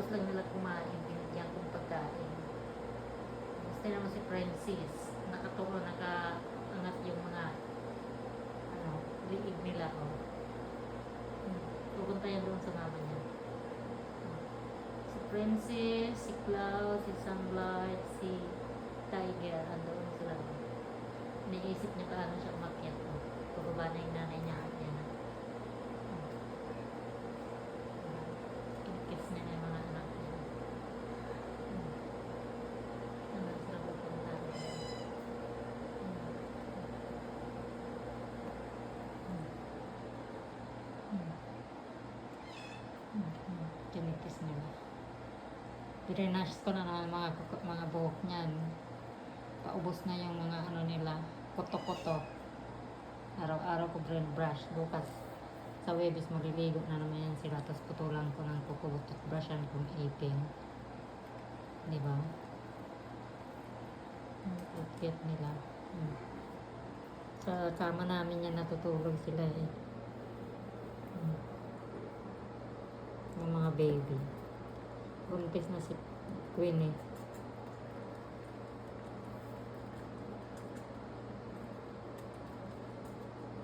Pagkatapos lang nila kumain, binigyan kong pagkain. Gusto naman si Francis. Nakaturo, nakaangat yung mga liig nila. Oh. Pupunta yan doon sa mama niya. Si Princess, si Cloud, si Sunlight, si Tiger, andoon sila. Naisip niya paano siya umakyat. Pababa na yung nanay niya. Yan. Kinikis niya na yung mga anak niya. Ano sila pupunta? Kinikis nila. Pirenash ko na ng mga buhok niyan. Paubos na yung mga ano nila, koto-koto. Araw-araw ko brain brush. Bukas sa Webis maliligo na naman yan sila. Tapos putulan ko ng kukugot at brushan kong ipin. Diba? Cute nila. Sa kama namin yan natutulog sila eh. Yung mga baby. Buntis na si Queenie.